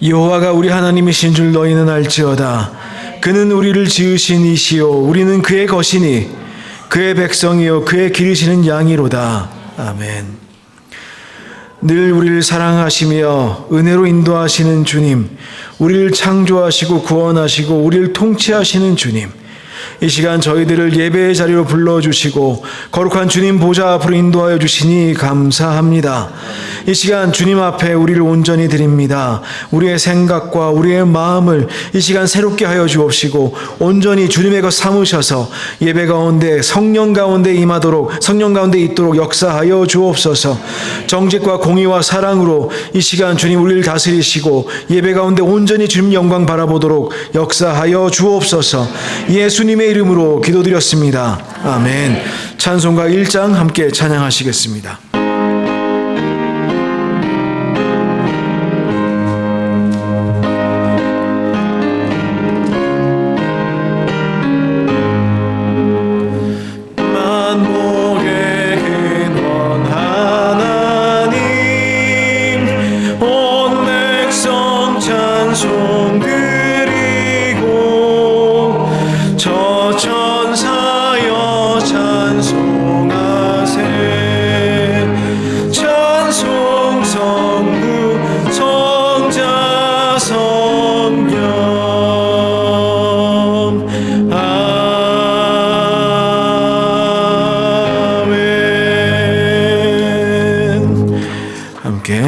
여호와가 우리 하나님이신 줄 너희는 알지어다. 그는 우리를 지으신 이시요 우리는 그의 것이니 그의 백성이요 그의 기르시는 양이로다. 아멘. 늘 우리를 사랑하시며 은혜로 인도하시는 주님, 우리를 창조하시고 구원하시고 우리를 통치하시는 주님, 이 시간 저희들을 예배의 자리로 불러주시고 거룩한 주님 보좌 앞으로 인도하여 주시니 감사합니다. 이 시간 주님 앞에 우리를 온전히 드립니다. 우리의 생각과 우리의 마음을 이 시간 새롭게 하여 주옵시고 온전히 주님의 것 삼으셔서 예배 가운데 성령 가운데 임하도록, 성령 가운데 있도록 역사하여 주옵소서. 정직과 공의와 사랑으로 이 시간 주님 우리를 다스리시고 예배 가운데 온전히 주님 영광 바라보도록 역사하여 주옵소서. 예수님의 이름으로 기도드렸습니다. 아멘. 찬송가 1장 함께 찬양하시겠습니다.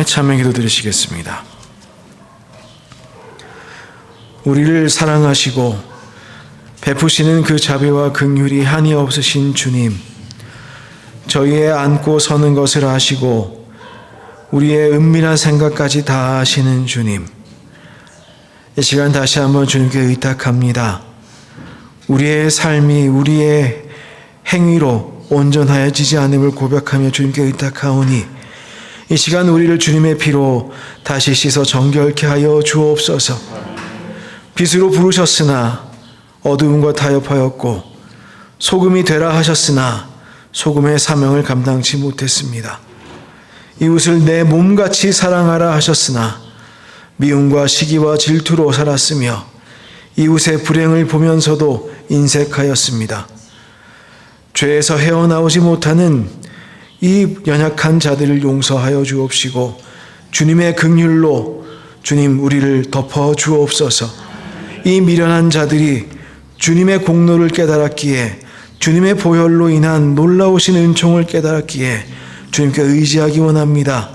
참여 기도 드리시겠습니다. 우리를 사랑하시고 베푸시는 그 자비와 긍휼이 한이 없으신 주님, 저희의 앉고 서는 것을 아시고 우리의 은밀한 생각까지 다 아시는 주님, 이 시간 다시 한번 주님께 의탁합니다. 우리의 삶이 우리의 행위로 온전하여지지 않음을 고백하며 주님께 의탁하오니 이 시간 우리를 주님의 피로 다시 씻어 정결케 하여 주옵소서. 빛으로 부르셨으나 어두움과 타협하였고 소금이 되라 하셨으나 소금의 사명을 감당치 못했습니다. 이웃을 내 몸같이 사랑하라 하셨으나 미움과 시기와 질투로 살았으며 이웃의 불행을 보면서도 인색하였습니다. 죄에서 헤어나오지 못하는 이 연약한 자들을 용서하여 주옵시고 주님의 긍휼로 주님 우리를 덮어 주옵소서. 이 미련한 자들이 주님의 공로를 깨달았기에, 주님의 보혈로 인한 놀라우신 은총을 깨달았기에 주님께 의지하기 원합니다.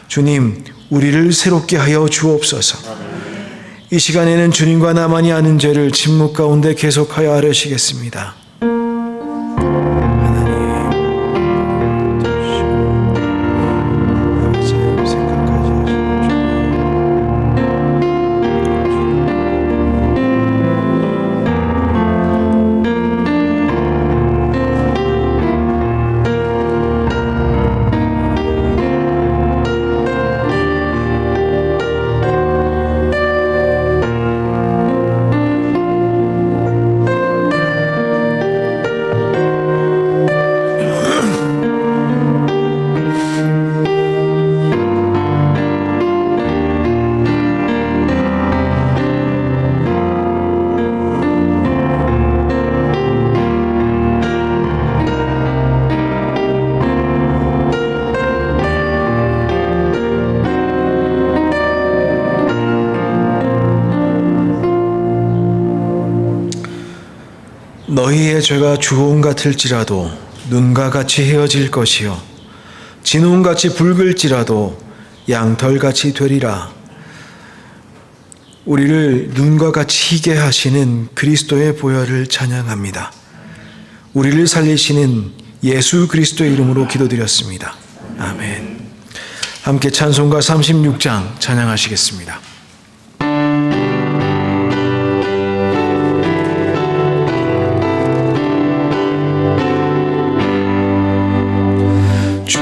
주님 우리를 새롭게 하여 주옵소서. 이 시간에는 주님과 나만이 아는 죄를 침묵 가운데 계속하여 아뢰시겠습니다. 너희의 죄가 주홍 같을지라도 눈과 같이 헤어질 것이요 진홍같이 붉을지라도 양털같이 되리라. 우리를 눈과 같이 희게 하시는 그리스도의 보혈을 찬양합니다. 우리를 살리시는 예수 그리스도의 이름으로 기도드렸습니다. 아멘. 함께 찬송가 36장 찬양하시겠습니다. 주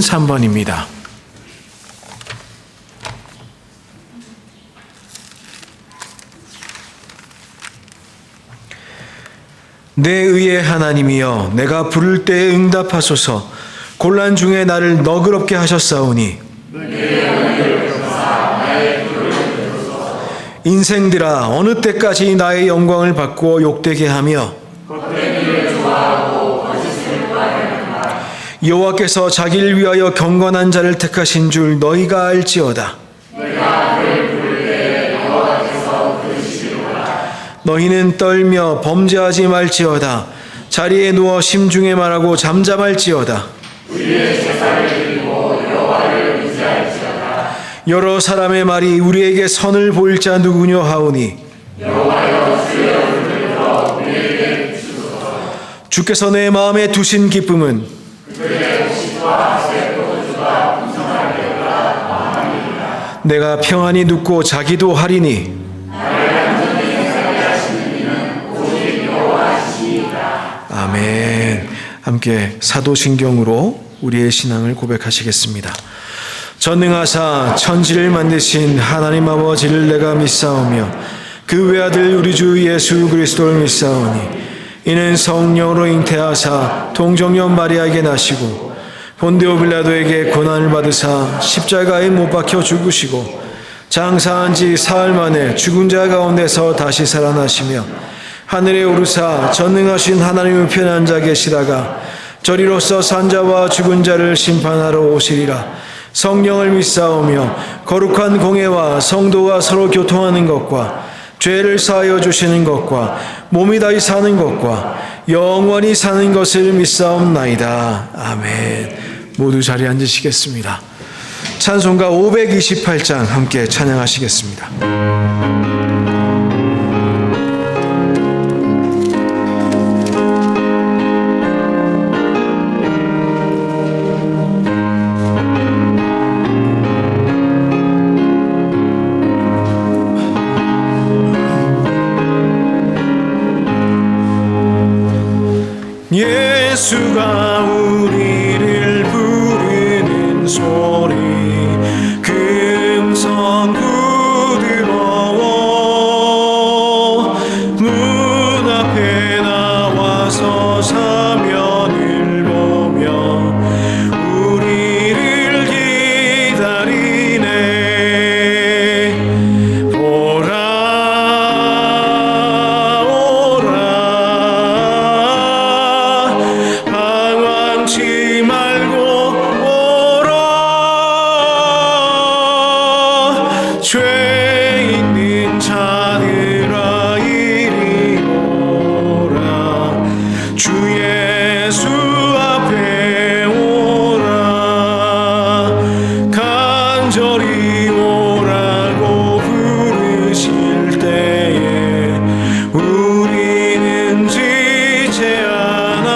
3번입니다. 내 의의 하나님이여, 내가 부를 때에 응답하소서. 곤란 중에 나를 너그럽게 하셨사오니 인생들아, 어느 때까지 나의 영광을 바꾸어 욕되게 하며 여호와께서 자기를 위하여 경건한 자를 택하신 줄 너희가 알지어다. 너희는 떨며 범죄하지 말지어다. 자리에 누워 심중에 말하고 잠잠할지어다. 여러 사람의 말이 우리에게 선을 보일 자 누구뇨 하오니 주께서 내 마음에 두신 기쁨은 내가 평안히 눕고 자기도 하리니 아멘. 함께 사도신경으로 우리의 신앙을 고백하시겠습니다. 전능하사 천지를 만드신 하나님 아버지를 내가 믿사오며 그 외아들 우리 주 예수 그리스도를 믿사오니 이는 성령으로 잉태하사 동정녀 마리아에게 나시고 본디오 빌라도에게 고난을 받으사 십자가에 못 박혀 죽으시고 장사한 지 사흘 만에 죽은 자 가운데서 다시 살아나시며 하늘에 오르사 전능하신 하나님의 편에 앉아 계시다가 저리로서 산자와 죽은 자를 심판하러 오시리라. 성령을 믿사오며 거룩한 공회와 성도가 서로 교통하는 것과 죄를 사하여 주시는 것과 몸이 다시 사는 것과 영원히 사는 것을 믿사옵나이다. 아멘. 모두 자리에 앉으시겠습니다. 찬송가 528장 함께 찬양하시겠습니다. 예수가 우리를 부르는 소리 금성 부드러워 문 앞에 나와서 사면을 보며 우리를 기다리네. 오라 방황치 말고 오라. 죄 있는 자들아 이리 오라. 주 예수 앞에 오라. 간절히 오라고 부르실 때에 우리는 지체 않아.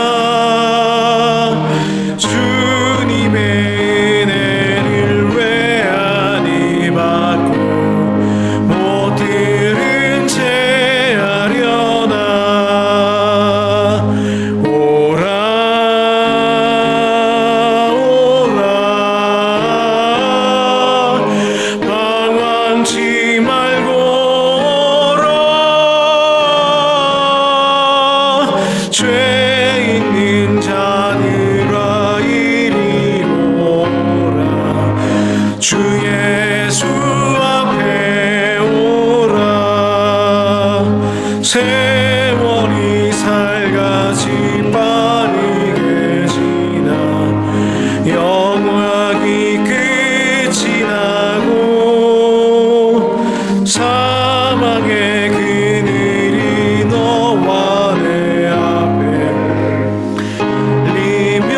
주님의 은혜를 왜 아니 받고 못 들은 채 하려나. 오라 오라 방황치 말고 오라. 죄 있는 자들아 이리 오라. 주 예수 앞에 오라. 세월이 살같이 빠르게 지나 영원히 끝이 나고 사망의 그늘이 너와 내 앞에 리며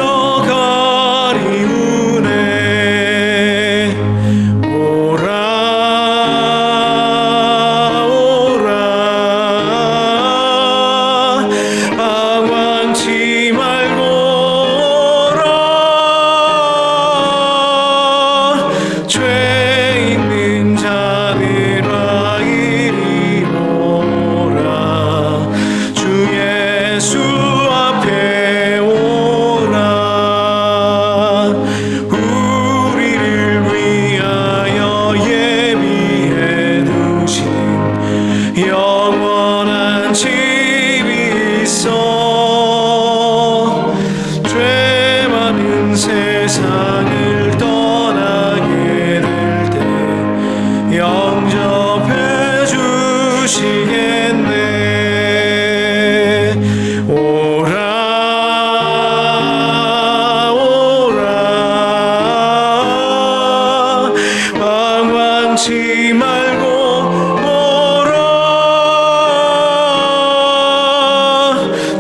가리우네. 오라 오라 방황치 말고 오라. 죄 있는 자들아 이리 오라. 주 예수 앞에 오라.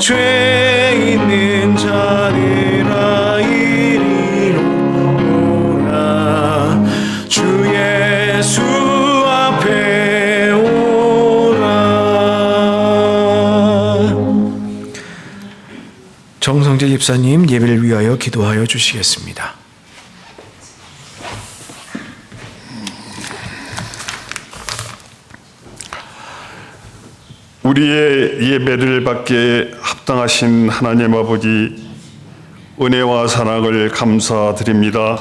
죄 있는 자들아 이리로 오라. 주 예수 앞에 오라. 정성재 집사님 예배를 위하여 기도하여 주시겠습니다. 우리의 예배를 받기에 합당하신 하나님 아버지, 은혜와 사랑을 감사드립니다.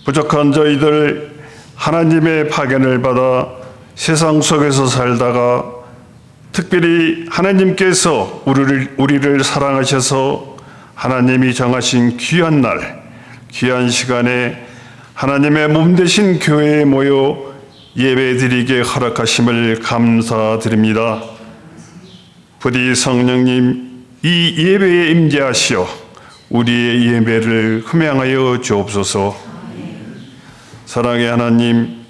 부족한 저희들 하나님의 파견을 받아 세상 속에서 살다가 특별히 하나님께서 우리를 사랑하셔서 하나님이 정하신 귀한 날, 귀한 시간에 하나님의 몸 되신 교회에 모여 예배드리게 허락하심을 감사드립니다. 부디 성령님 이 예배에 임재하시어 우리의 예배를 흠양하여 주옵소서. 사랑의 하나님,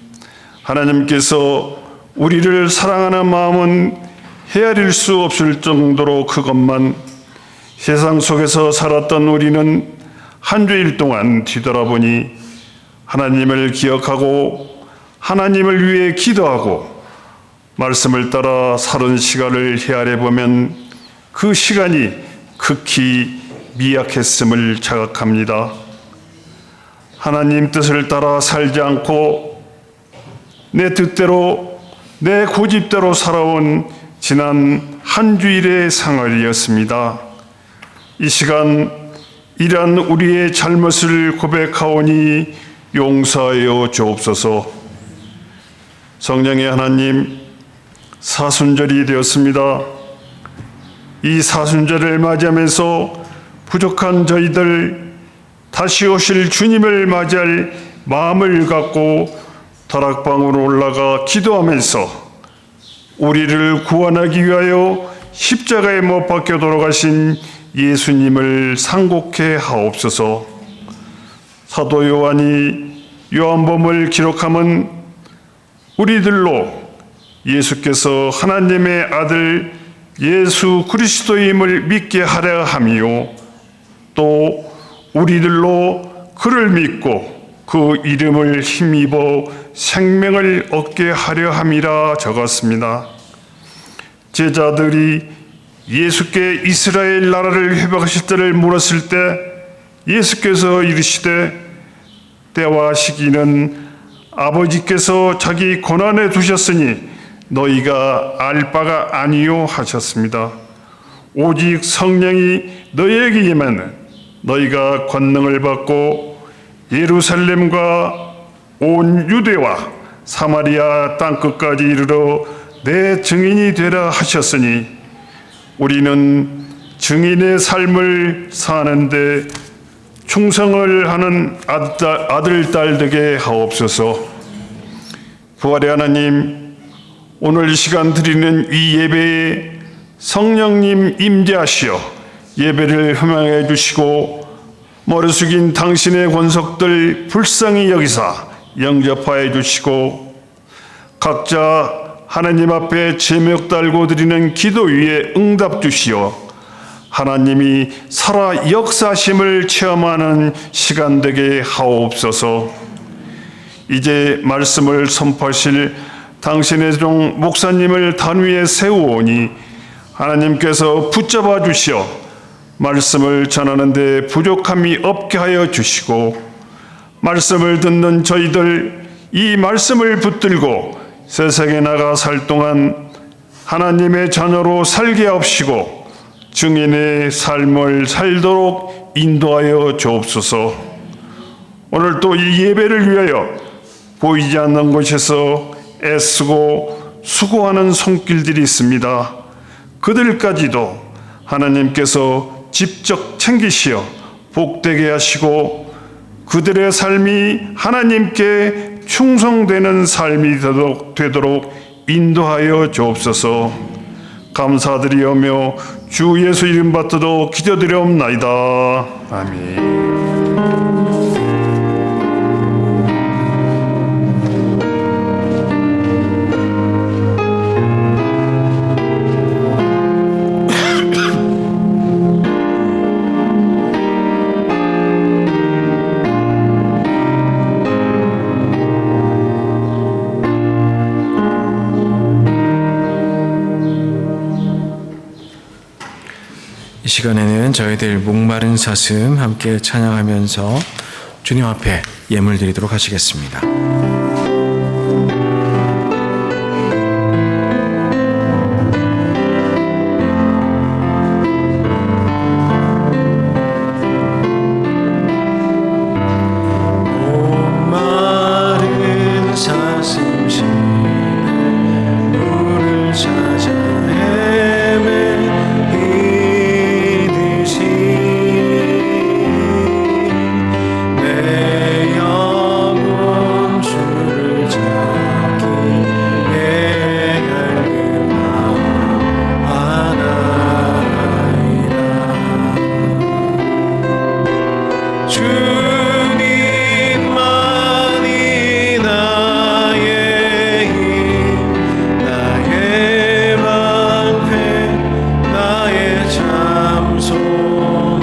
하나님께서 우리를 사랑하는 마음은 헤아릴 수 없을 정도로 크건만 세상 속에서 살았던 우리는 한 주일 동안 뒤돌아보니 하나님을 기억하고 하나님을 위해 기도하고 말씀을 따라 사는 시간을 헤아려 보면 그 시간이 극히 미약했음을 자각합니다. 하나님 뜻을 따라 살지 않고 내 뜻대로 내 고집대로 살아온 지난 한 주일의 생활이었습니다. 이 시간 이러한 우리의 잘못을 고백하오니 용서하여 주옵소서. 성령의 하나님, 사순절이 되었습니다. 이 사순절을 맞이하면서 부족한 저희들 다시 오실 주님을 맞이할 마음을 갖고 다락방으로 올라가 기도하면서 우리를 구원하기 위하여 십자가에 못 박혀 돌아가신 예수님을 상고케 하옵소서. 사도 요한이 요한복음을 기록함은 우리들로 예수께서 하나님의 아들 예수 그리스도임을 믿게 하려 함이요, 또 우리들로 그를 믿고 그 이름을 힘입어 생명을 얻게 하려 함이라 적었습니다. 제자들이 예수께 이스라엘 나라를 회복하실 때를 물었을 때 예수께서 이르시되 때와 시기는 아버지께서 자기 권한에 두셨으니 너희가 알 바가 아니요 하셨습니다. 오직 성령이 너희에게 임하면 너희가 권능을 받고 예루살렘과 온 유대와 사마리아 땅끝까지 이르러 내 증인이 되라 하셨으니 우리는 증인의 삶을 사는데 충성을 하는 아들, 딸 되게 하옵소서. 부활의 하나님, 오늘 이 시간 드리는 이 예배에 성령님 임재하시어 예배를 흠양해 주시고 머리 숙인 당신의 권속들 불쌍히 여기사 영접하여 주시고 각자 하나님 앞에 제목 달고 드리는 기도 위에 응답 주시어 하나님이 살아 역사심을 체험하는 시간 되게 하옵소서. 이제 말씀을 선포하실 당신의 종 목사님을 단위에 세우오니 하나님께서 붙잡아 주시어 말씀을 전하는 데 부족함이 없게 하여 주시고 말씀을 듣는 저희들 이 말씀을 붙들고 세상에 나가 살 동안 하나님의 자녀로 살게 하옵시고 증인의 삶을 살도록 인도하여 주옵소서. 오늘 또 이 예배를 위하여 보이지 않는 곳에서 애쓰고 수고하는 손길들이 있습니다. 그들까지도 하나님께서 직접 챙기시어 복되게 하시고 그들의 삶이 하나님께 충성되는 삶이 되도록 인도하여 주옵소서. 감사드리오며 주 예수 이름 받들어 기도드리옵나이다. 아멘. 이 시간에는 저희들 목마른 사슴 함께 찬양하면서 주님 앞에 예물 드리도록 하시겠습니다. 목마른 사슴 시내 물을 찾아 내 영혼 주를 찾기에 갈급하나이다. 주님만이 나의 힘, 나의 방패, 나의 참 소망,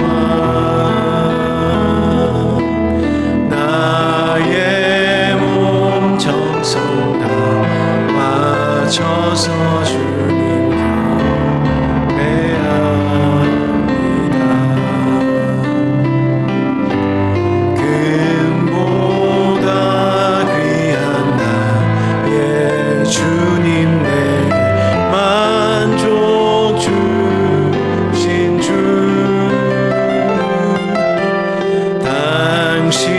나의 몸 정성 다 바쳐서 주님 경배합니다. 금보다 귀한 나의 주님 내게 만족 주신 주, 당신만이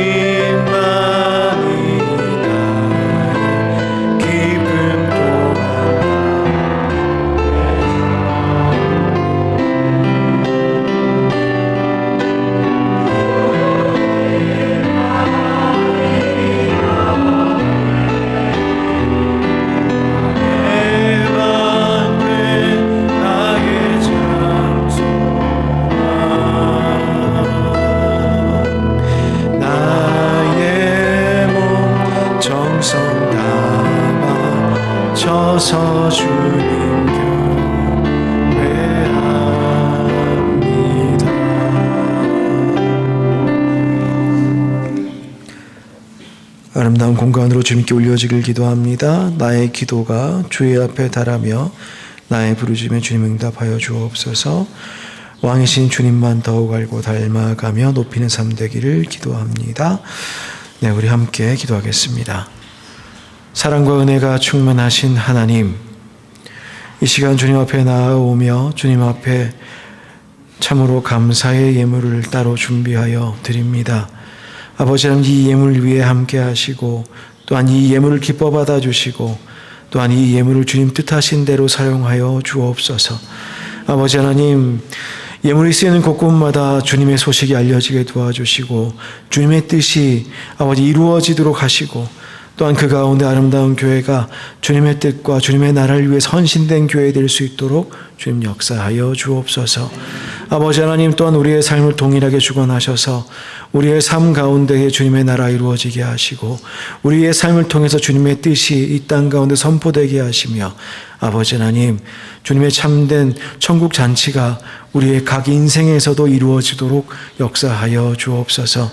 나의 기쁨 또한. 나의 방패, 나의 참 소망, 나의 몸 정성 다 바쳐서 주님 경배합니다. 아름다운 공간으로 주님께 올려지길 기도합니다. 나의 기도가 주의 앞에 달하며 나의 부르짖음에 주님 응답하여 주옵소서. 왕이신 주님만 더욱 알고 닮아가며 높이는 삶 되기를 기도합니다. 네, 우리 함께 기도하겠습니다. 사랑과 은혜가 충만하신 하나님, 이 시간 주님 앞에 나아오며 주님 앞에 참으로 감사의 예물을 따로 준비하여 드립니다. 아버지 하나님, 이 예물 위에 함께 하시고 또한 이 예물을 기뻐 받아주시고 또한 이 예물을 주님 뜻하신 대로 사용하여 주옵소서. 아버지 하나님, 예물이 쓰이는 곳곳마다 주님의 소식이 알려지게 도와주시고 주님의 뜻이 아버지 이루어지도록 하시고 또한 그 가운데 아름다운 교회가 주님의 뜻과 주님의 나라를 위해 헌신된 교회 될 수 있도록 주님 역사하여 주옵소서. 아버지 하나님, 또한 우리의 삶을 동일하게 주관하셔서 우리의 삶 가운데에 주님의 나라 이루어지게 하시고 우리의 삶을 통해서 주님의 뜻이 이 땅 가운데 선포되게 하시며 아버지 하나님, 주님의 참된 천국 잔치가 우리의 각 인생에서도 이루어지도록 역사하여 주옵소서.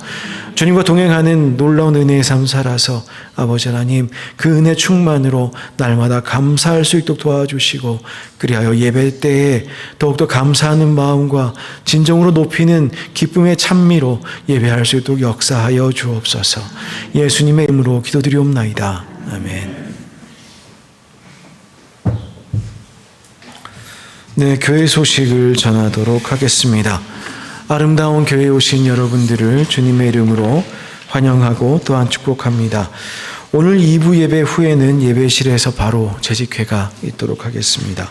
주님과 동행하는 놀라운 은혜의 삶 살아서 아버지 하나님, 그 은혜 충만으로 날마다 감사할 수 있도록 도와주시고 그리하여 예배 때에 더욱더 감사하는 마음과 진정으로 높이는 기쁨의 찬미로 예배할 수 있도록 역사하여 주옵소서. 예수님의 이름으로 기도드리옵나이다. 아멘. 네, 교회 소식을 전하도록 하겠습니다. 아름다운 교회에 오신 여러분들을 주님의 이름으로 환영하고 또한 축복합니다. 오늘 2부 예배 후에는 예배실에서 바로 재직회가 있도록 하겠습니다.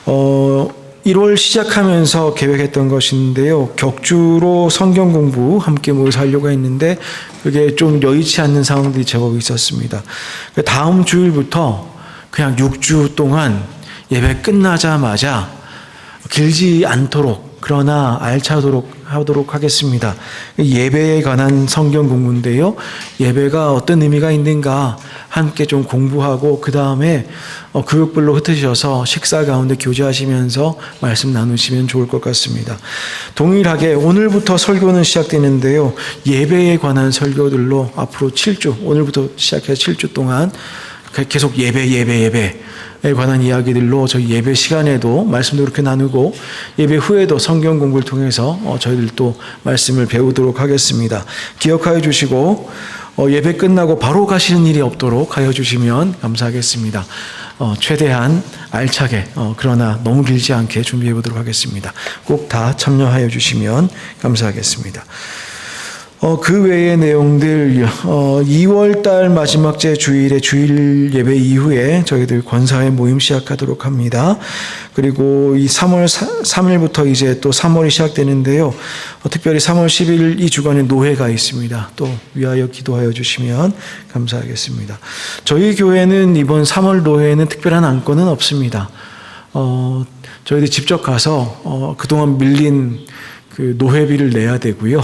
1월 시작하면서 계획했던 것인데요. 격주로 성경 공부 함께 모여서 하려고 했는데 그게 좀 여의치 않는 상황들이 제법 있었습니다. 다음 주일부터 그냥 6주 동안 예배 끝나자마자 길지 않도록 그러나 알차도록 하도록 하겠습니다. 예배에 관한 성경 공부인데요. 예배가 어떤 의미가 있는가 함께 좀 공부하고 그 다음에 교육별로 흩으셔서 식사 가운데 교제하시면서 말씀 나누시면 좋을 것 같습니다. 동일하게 오늘부터 설교는 시작되는데요. 예배에 관한 설교들로 앞으로 7주, 오늘부터 시작해서 7주 동안 계속 예배에 관한 이야기들로 저희 예배 시간에도 말씀도 그렇게 나누고 예배 후에도 성경 공부를 통해서 저희들 또 말씀을 배우도록 하겠습니다. 기억하여 주시고 예배 끝나고 바로 가시는 일이 없도록 하여 주시면 감사하겠습니다. 최대한 알차게 그러나 너무 길지 않게 준비해 보도록 하겠습니다. 꼭 다 참여하여 주시면 감사하겠습니다. 그 외의 내용들 2월달 마지막 주일에 주일 예배 이후에 저희들 권사회 모임 시작하도록 합니다. 그리고 이 3월 3일부터 이제 또 3월이 시작되는데요. 특별히 3월 10일 이 주간에 노회가 있습니다. 또 위하여 기도하여 주시면 감사하겠습니다. 저희 교회는 이번 3월 노회에는 특별한 안건은 없습니다. 저희들 직접 가서 그동안 밀린 그 노회비를 내야 되고요.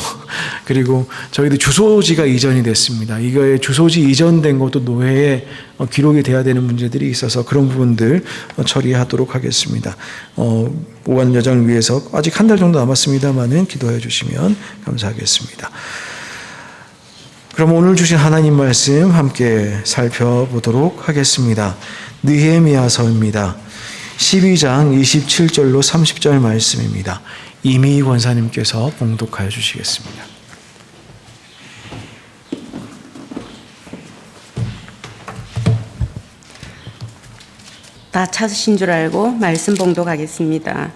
그리고 저희들 주소지가 이전이 됐습니다. 이거에 주소지 이전된 것도 노회에 기록이 돼야 되는 문제들이 있어서 그런 부분들 처리하도록 하겠습니다. 오간 여정을 위해서 아직 한 달 정도 남았습니다만은 기도해 주시면 감사하겠습니다. 그럼 오늘 주신 하나님 말씀 함께 살펴보도록 하겠습니다. 느헤미야서입니다. 12장 27절로 30절 말씀입니다. 이미 권사님께서 봉독하여 주시겠습니다. 다 찾으신 줄 알고 말씀 봉독하겠습니다.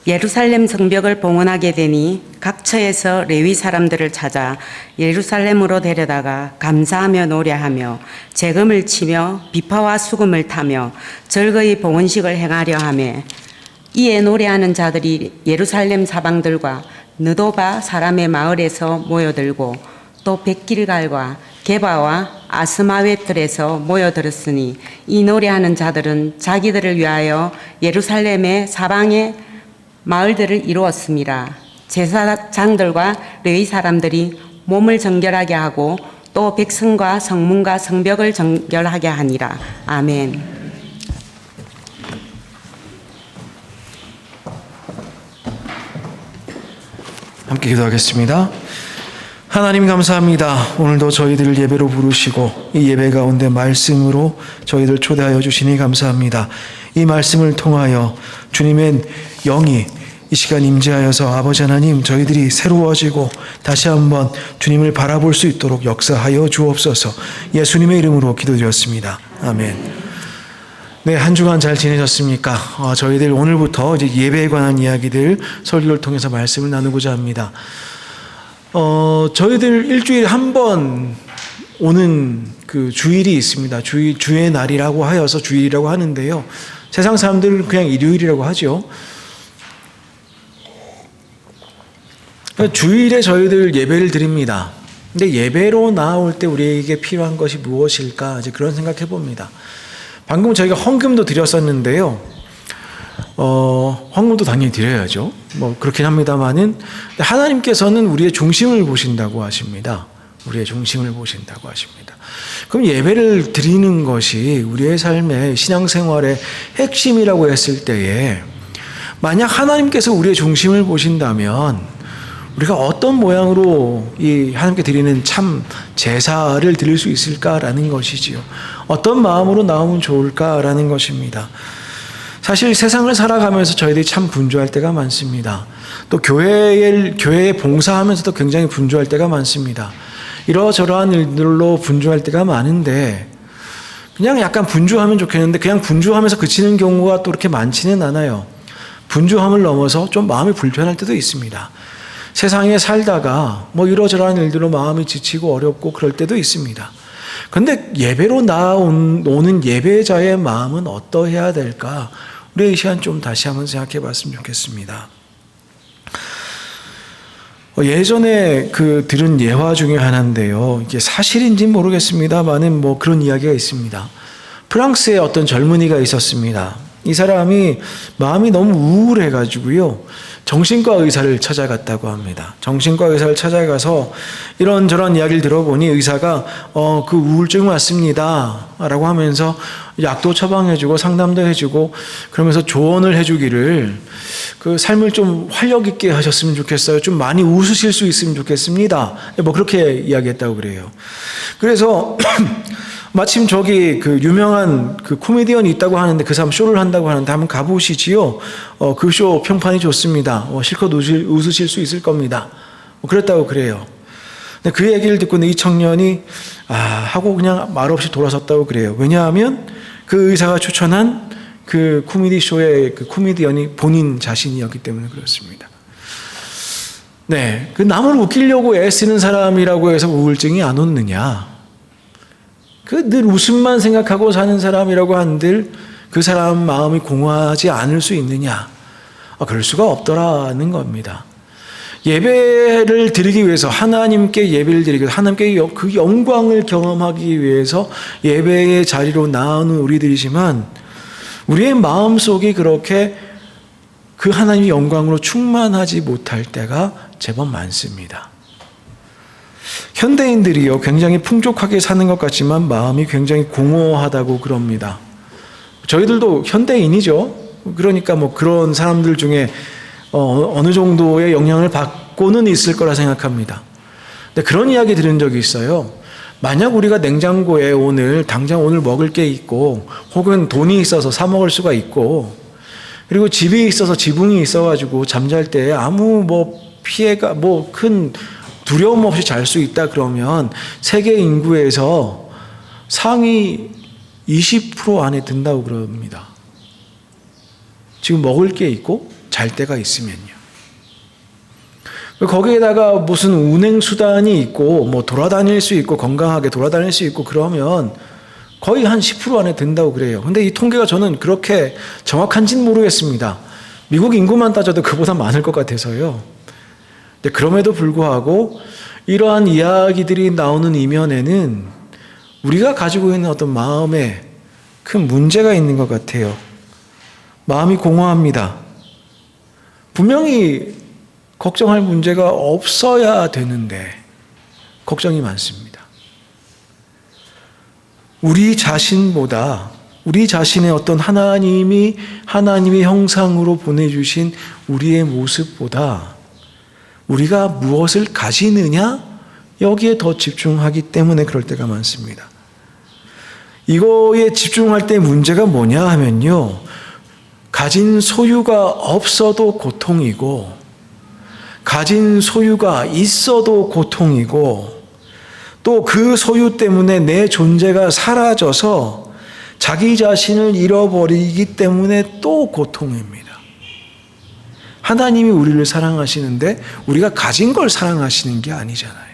예루살렘 성벽을 봉헌하게 되니 각 처에서 레위 사람들을 찾아 예루살렘으로 데려다가 감사하며 노래하며 재금을 치며 비파와 수금을 타며 절거의 봉헌식을 행하려 하며 이에 노래하는 자들이 예루살렘 사방들과 느도바 사람의 마을에서 모여들고 또 백길갈과 게바와 아스마웨틀에서 모여들었으니 이 노래하는 자들은 자기들을 위하여 예루살렘의 사방의 마을들을 이루었습니다. 제사장들과 레위 사람들이 몸을 정결하게 하고 또 백성과 성문과 성벽을 정결하게 하니라. 아멘. 함께 기도하겠습니다. 하나님 감사합니다. 오늘도 저희들을 예배로 부르시고 이 예배 가운데 말씀으로 저희들 초대하여 주시니 감사합니다. 이 말씀을 통하여 주님의 영이 이 시간 임재하여서 아버지 하나님 저희들이 새로워지고 다시 한번 주님을 바라볼 수 있도록 역사하여 주옵소서. 예수님의 이름으로 기도드렸습니다. 아멘. 네, 한 주간 잘 지내셨습니까? 저희들 오늘부터 이제 예배에 관한 이야기들 설교를 통해서 말씀을 나누고자 합니다. 저희들 일주일에 한 번 오는 그 주일이 있습니다. 주의 날이라고 하여서 주일이라고 하는데요. 세상 사람들은 그냥 일요일이라고 하죠. 주일에 저희들 예배를 드립니다. 근데 예배로 나올 때 우리에게 필요한 것이 무엇일까? 이제 그런 생각해 봅니다. 방금 저희가 헌금도 드렸었는데요. 헌금도 당연히 드려야죠. 그렇긴 합니다만은 하나님께서는 우리의 중심을 보신다고 하십니다. 우리의 중심을 보신다고 하십니다. 그럼 예배를 드리는 것이 우리의 삶의 신앙생활의 핵심이라고 했을 때에 만약 하나님께서 우리의 중심을 보신다면 우리가 어떤 모양으로 이 하나님께 드리는 참 제사를 드릴 수 있을까라는 것이지요. 어떤 마음으로 나오면 좋을까라는 것입니다. 사실 세상을 살아가면서 저희들이 참 분주할 때가 많습니다. 또 교회에 봉사하면서도 굉장히 분주할 때가 많습니다. 이러저러한 일들로 분주할 때가 많은데 그냥 약간 분주하면 좋겠는데 그냥 분주하면서 그치는 경우가 또 그렇게 많지는 않아요. 분주함을 넘어서 좀 마음이 불편할 때도 있습니다. 세상에 살다가 이러저러한 일들로 마음이 지치고 어렵고 그럴 때도 있습니다. 그런데 예배로 나오는 예배자의 마음은 어떠해야 될까? 우리 이 시간 좀 다시 한번 생각해 봤으면 좋겠습니다. 예전에 들은 예화 중에 하나인데요. 이게 사실인지는 모르겠습니다만은 그런 이야기가 있습니다. 프랑스에 어떤 젊은이가 있었습니다. 이 사람이 마음이 너무 우울해가지고요. 정신과 의사를 찾아갔다고 합니다. 정신과 의사를 찾아가서 이런저런 이야기를 들어보니 의사가 그 우울증이 왔습니다 라고 하면서 약도 처방해주고 상담도 해주고 그러면서 조언을 해주기를 그 삶을 좀 활력 있게 하셨으면 좋겠어요. 좀 많이 웃으실 수 있으면 좋겠습니다. 그렇게 이야기했다고 그래요. 그래서 마침 저기 그 유명한 그 코미디언이 있다고 하는데 그 사람 쇼를 한다고 하는데 한번 가보시지요. 그 쇼 평판이 좋습니다. 실컷 웃으실 수 있을 겁니다. 그랬다고 그래요. 근데 그 얘기를 듣고는 이 청년이 하고 그냥 말없이 돌아섰다고 그래요. 왜냐하면 그 의사가 추천한 그 코미디 쇼의 그 코미디언이 본인 자신이었기 때문에 그렇습니다. 네, 그 남을 웃기려고 애쓰는 사람이라고 해서 우울증이 안 오느냐? 그 늘 웃음만 생각하고 사는 사람이라고 한들 그 사람 마음이 공허하지 않을 수 있느냐? 그럴 수가 없더라는 겁니다. 예배를 드리기 위해서 하나님께 예배를 드리기 위해서 하나님께 그 영광을 경험하기 위해서 예배의 자리로 나오는 우리들이지만 우리의 마음속이 그렇게 그 하나님의 영광으로 충만하지 못할 때가 제법 많습니다. 현대인들이요, 굉장히 풍족하게 사는 것 같지만 마음이 굉장히 공허하다고 그럽니다. 저희들도 현대인이죠. 그러니까 뭐 그런 사람들 중에 어느 정도의 영향을 받고는 있을 거라 생각합니다. 근데 그런 이야기 들은 적이 있어요. 만약 우리가 냉장고에 당장 오늘 먹을 게 있고, 혹은 돈이 있어서 사 먹을 수가 있고, 그리고 집이 있어서 지붕이 있어가지고 잠잘 때 아무 피해가 큰 두려움 없이 잘 수 있다 그러면 세계 인구에서 상위 20% 안에 든다고 그럽니다. 지금 먹을 게 있고 잘 데가 있으면요. 거기에다가 무슨 운행 수단이 있고 돌아다닐 수 있고 건강하게 돌아다닐 수 있고 그러면 거의 한 10% 안에 든다고 그래요. 근데 이 통계가 저는 그렇게 정확한지는 모르겠습니다. 미국 인구만 따져도 그보다 많을 것 같아서요. 근데 그럼에도 불구하고 이러한 이야기들이 나오는 이면에는 우리가 가지고 있는 어떤 마음에 큰 문제가 있는 것 같아요. 마음이 공허합니다. 분명히 걱정할 문제가 없어야 되는데 걱정이 많습니다. 우리 자신보다 우리 자신의 어떤 하나님의 형상으로 보내주신 우리의 모습보다 우리가 무엇을 가지느냐 여기에 더 집중하기 때문에 그럴 때가 많습니다. 이거에 집중할 때 문제가 뭐냐 하면요, 가진 소유가 없어도 고통이고 가진 소유가 있어도 고통이고 또 그 소유 때문에 내 존재가 사라져서 자기 자신을 잃어버리기 때문에 또 고통입니다. 하나님이 우리를 사랑하시는데 우리가 가진 걸 사랑하시는 게 아니잖아요.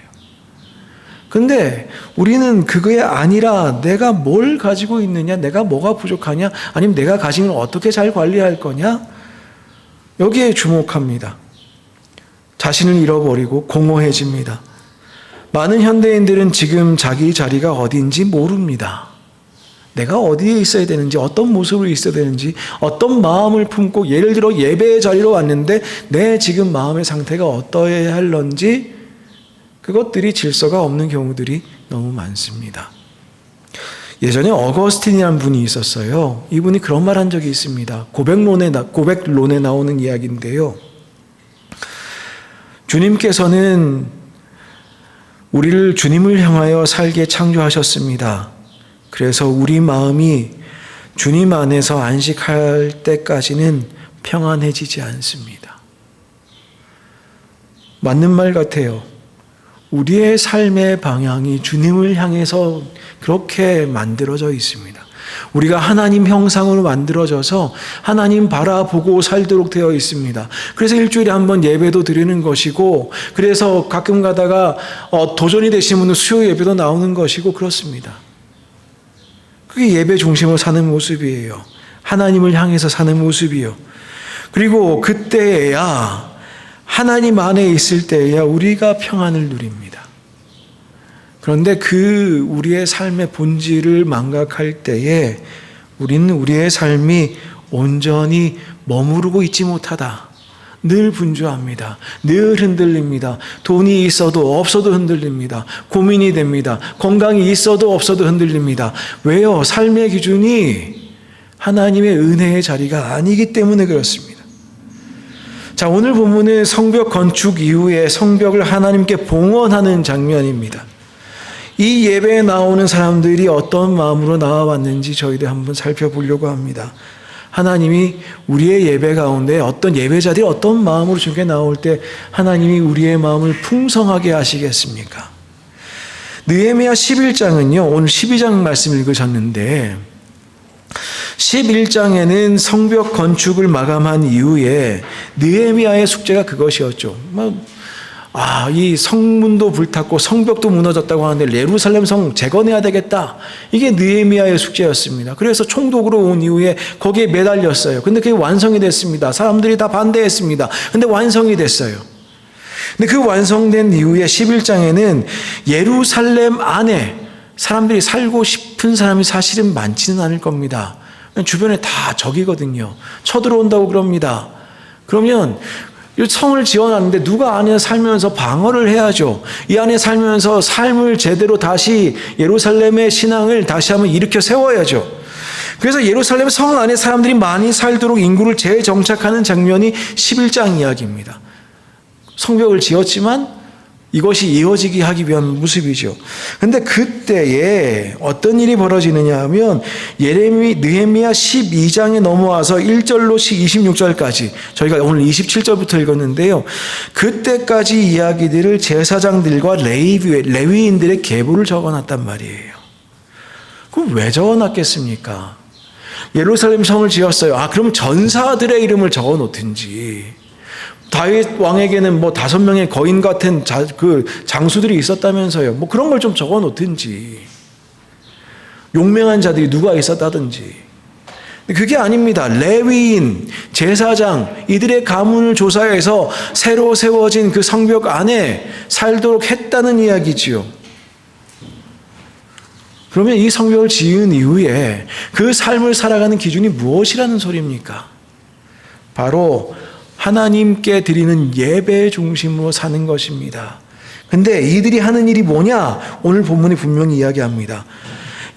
근데 우리는 그게 아니라 내가 뭘 가지고 있느냐, 내가 뭐가 부족하냐, 아니면 내가 가진 걸 어떻게 잘 관리할 거냐, 여기에 주목합니다. 자신을 잃어버리고 공허해집니다. 많은 현대인들은 지금 자기 자리가 어딘지 모릅니다. 내가 어디에 있어야 되는지, 어떤 모습으로 있어야 되는지, 어떤 마음을 품고, 예를 들어 예배의 자리로 왔는데 내 지금 마음의 상태가 어떠해야 할런지 그것들이 질서가 없는 경우들이 너무 많습니다. 예전에 어거스틴이라는 분이 있었어요. 이분이 그런 말 한 적이 있습니다. 고백론에 나오는 이야기인데요. 주님께서는 우리를 주님을 향하여 살게 창조하셨습니다. 그래서 우리 마음이 주님 안에서 안식할 때까지는 평안해지지 않습니다. 맞는 말 같아요. 우리의 삶의 방향이 주님을 향해서 그렇게 만들어져 있습니다. 우리가 하나님 형상으로 만들어져서 하나님 바라보고 살도록 되어 있습니다. 그래서 일주일에 한 번 예배도 드리는 것이고, 그래서 가끔 가다가 도전이 되신 분은 수요 예배도 나오는 것이고 그렇습니다. 그게 예배 중심으로 사는 모습이에요. 하나님을 향해서 사는 모습이요. 그리고 그때야, 하나님 안에 있을 때야 우리가 평안을 누립니다. 그런데 그 우리의 삶의 본질을 망각할 때에 우리는 우리의 삶이 온전히 머무르고 있지 못하다. 늘 분주합니다. 늘 흔들립니다. 돈이 있어도 없어도 흔들립니다. 고민이 됩니다. 건강이 있어도 없어도 흔들립니다. 왜요? 삶의 기준이 하나님의 은혜의 자리가 아니기 때문에 그렇습니다. 자, 오늘 본문은 성벽 건축 이후에 성벽을 하나님께 봉헌하는 장면입니다. 이 예배에 나오는 사람들이 어떤 마음으로 나와왔는지 저희들 한번 살펴보려고 합니다. 하나님이 우리의 예배 가운데 어떤 예배자들이 어떤 마음으로 주께 나올 때 하나님이 우리의 마음을 풍성하게 하시겠습니까? 느헤미야 11장은요, 오늘 12장 말씀 읽으셨는데 11장에는 성벽 건축을 마감한 이후에 느헤미야의 숙제가 그것이었죠. 이 성문도 불탔고 성벽도 무너졌다고 하는데 예루살렘 성 재건해야 되겠다. 이게 느헤미야의 숙제였습니다. 그래서 총독으로 온 이후에 거기에 매달렸어요. 근데 그게 완성이 됐습니다. 사람들이 다 반대했습니다. 근데 완성이 됐어요. 근데 그 완성된 이후에 11장에는 예루살렘 안에 사람들이 살고 싶은 사람이 사실은 많지는 않을 겁니다. 주변에 다 적이거든요. 쳐들어온다고 그럽니다. 그러면 이 성을 지어놨는데 누가 안에 살면서 방어를 해야죠. 이 안에 살면서 삶을 제대로 다시 예루살렘의 신앙을 다시 한번 일으켜 세워야죠. 그래서 예루살렘 성 안에 사람들이 많이 살도록 인구를 재정착하는 장면이 11장 이야기입니다. 성벽을 지었지만 이것이 이어지게 하기 위한 모습이죠. 근데 그때에 어떤 일이 벌어지느냐 하면 느헤미야 12장에 넘어와서 1절로 26절까지 저희가 오늘 27절부터 읽었는데요. 그때까지 이야기들을 제사장들과 레위인들의 계보를 적어놨단 말이에요. 그럼 왜 적어놨겠습니까? 예루살렘 성을 지었어요. 그럼 전사들의 이름을 적어놓든지 다윗 왕에게는 5명의 거인 같은 장수들이 있었다면서요. 그런 걸 좀 적어 놓든지. 용맹한 자들이 누가 있었다든지. 그게 아닙니다. 레위인, 제사장, 이들의 가문을 조사해서 새로 세워진 그 성벽 안에 살도록 했다는 이야기지요. 그러면 이 성벽을 지은 이후에 그 삶을 살아가는 기준이 무엇이라는 소리입니까? 바로 하나님께 드리는 예배 중심으로 사는 것입니다. 근데 이들이 하는 일이 뭐냐? 오늘 본문이 분명히 이야기합니다.